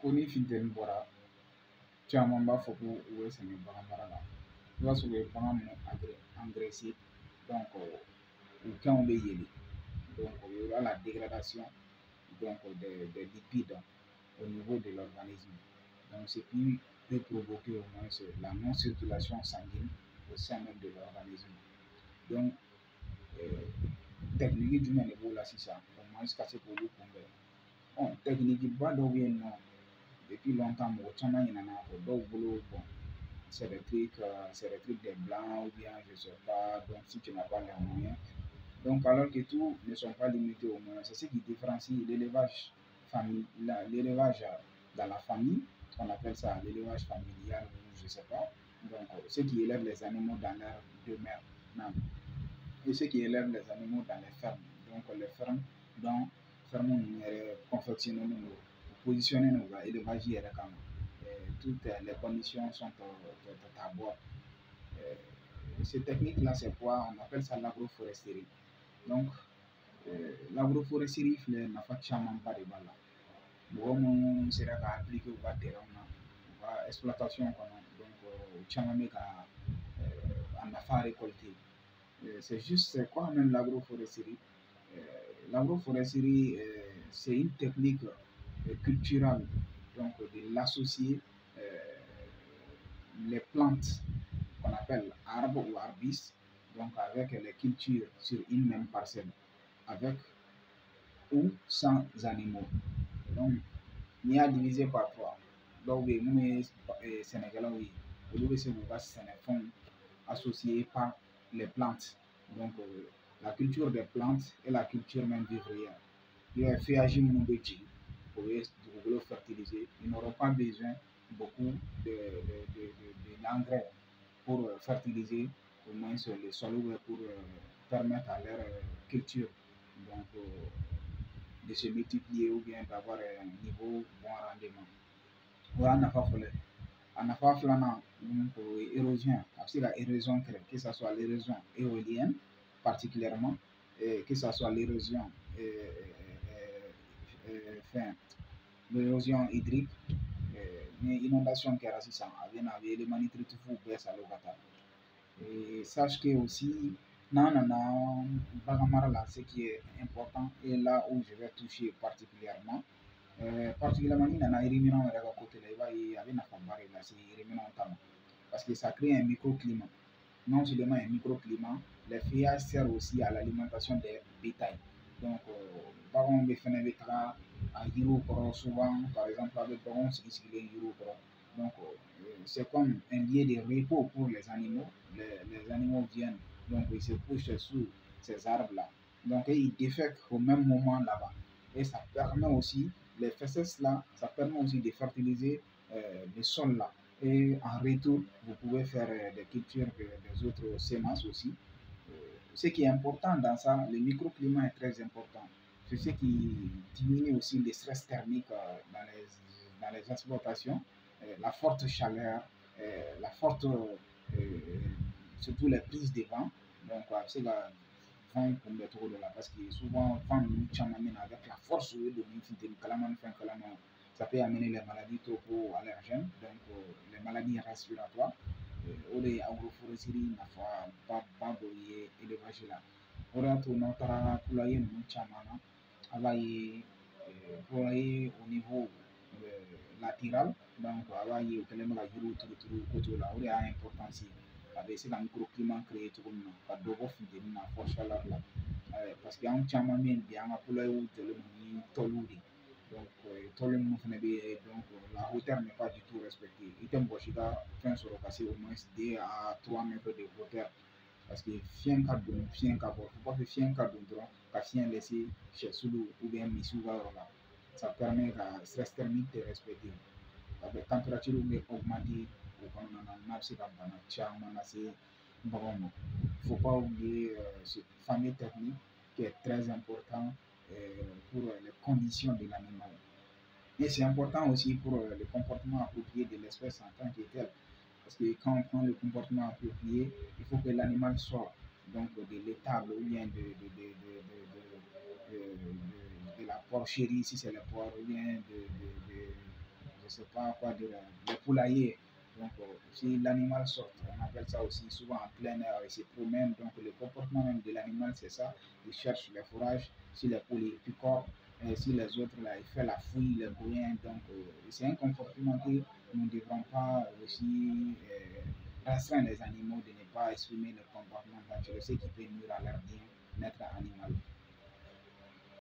Koni funteni bɔra caman b'a fɔ ko u bɛ sɛgɛn bagan mara la i b'a sɔrɔ u ye bagan minnu u kanw bɛ yɛlɛ il y aura la dégradation des lipides au niveau de l'organisme. Donc, ce qui peut provoquer au moins la non-circulation sanguine au sein même de l'organisme. Donc, technique jumɛn de b'o la sisan au moins ka se k'olu kunbɛn. Technique ba dɔw bɛ yen nɔ depuis longtemps mɔgɔ caman ɲinɛna kɔ dɔw bolo c'est des trucs des blancs ou bien je sais pas, donc si tu n'as pas les moyens. Donc, alors que tous ne sont pas limités au moins, c'est ce qui différencie l'élevage dans la famille, on appelle ça l'élevage familial, je ne sais pas. Donc, ceux qui élèvent les animaux dans leur demeure, non. Et ceux qui élèvent les animaux dans les fermes. Donc, les fermes, dans fermes confectionnées, positionnées dans l'élevage, toutes les conditions sont à bord. Cette technique-là, c'est quoi? On appelle ça l'agroforesterie. Donc, l'agroforesterie filɛ nafa camanba de b'a la mɔgɔ minnu sera ka appliquer u ka terrain na u ka exploitation kɔnɔ donc u caman bɛ ka a nafa récolter. C'est quoi même l'agroforesterie? L'agroforesterie, c'est une technique culturelle donc de l'associer les plantes qu'on appelle arbres ou arbustes donc avec les cultures sur une même parcelle avec ou sans animaux. Donc, n'i y'a divisé par 3, dɔw bɛ yen minnu ye sɛnɛkɛlaw ye olu bɛ se k'u ka sɛnɛfɛnw associés par les plantes. Donc, la culture des plantes et la culture même vivrière. Il y a feuillage minnu bɛ jigin o ye dugukolo fertiliser. Ils n'auront pas besoin beaucoup d'engrais pour fertiliser au moins sur le sol ou pour permettre à leur culture donc, de se multiplier ou bien d'avoir un niveau bon rendement. O y'a nafa fɔlɔ ye. A nafa filanan o ye érosion a bɛ se ka érosion kɛlɛ que ça soit l'érosion éolienne particulièrement que ça soit l'érosion l'érosion hydrique ni inondation kɛra sisan a bɛ na a bɛ élément nutritif bɛɛ salo ka taa. Sache que aussi n'an nana bagan mara la ce qui est important et là où je vais toucher particulièrement n'i nana ruminant yɛrɛ ka côté la i b'a ye a bɛ nafaba de lase ruminant ta ma parce que ça crée un microclimat. Non seulement un microclimat, les feuillages servent aussi à l'alimentation des bétails. Donc, baganw bɛ fɛnɛ bɛ taga a yiriw kɔrɔ souvent par exemple a bɛ baganw sigilen yiriw kɔrɔ. Donc, c'est comme un lieu de repos pour les animaux. Les animaux viennent, donc ils se couchent sous ces arbres-là. Donc, ils défèquent au même moment là-bas. Et ça permet aussi, les fesses-là, ça permet aussi de fertiliser le sol-là. Et en retour, vous pouvez faire des cultures, des autres semences aussi. Ce qui est important dans ça, le microclimat est très important. C'est ce qui diminue aussi le stress thermique dans les exploitations. La forte chaleur, la forte, surtout les prises de vent. Donc, c'est la vent qu'on met trop de là parce que souvent, vent nous chamamine avec la force de ça peut amener les maladies allergènes, donc les maladies respiratoires. O de ye agroforesterie nafa ba dɔ ye élevage la. O de y'a to n'aw taara poulailler ninnu caman na a b'a ye poulailler au niveau latéral donc a b'a ye u kɛlen bɛ ka yiriw turu coteau la o de y'a importance ye a bɛ se ka microclimat créer cogo min na ka dɔ bɔ funteni na fɔ chaleur la parce que anw caman bɛ yen bi an ka poulailler jɔlen don ni tɔliw de donc tɔli minnu fana bɛ yen donc la hauteur n'est pas du tout respectée i tɛ mɔgɔ si ka fɛn sɔrɔ ka se au moins 2 à 3 mètres de hauteur parce que fiɲɛ ka don fiɲɛ ka bɔ faut pas que fiɲɛ ka don dɔrɔn ka fiɲɛ laisser sɛsulu ou bien misiw ka yɔrɔ la ça permet ka stress thermique tɛ respecter a bɛ température bɛ augmenter o kɔnɔna na n'a bɛ se ka bana caman lase baganw ma. Faut pas oublier ce fameux technique qui est très important pour les conditions de l'animal. Et c'est important aussi pour le comportement approprié de l'espèce en tant que tel. Parce que quand on prend le comportement approprié, il faut que l'animal sorte donc de l'étable ou bien de la porcherie si c'est le porc ou bien sais pas quoi dire, les poulaillers. Donc, si l'animal sort, on appelle ça aussi souvent en plein air, il se promène. Donc, le comportement même de l'animal, c'est ça. Il cherche les fourrages. Si les poules il picorent, et si les autres, là, il fait la fouille, les goyens. Donc, c'est un comportement que nous ne devrons pas aussi restreindre les animaux de ne pas exprimer leur comportement naturel, ce qui peut nuire à leur bien-être animal.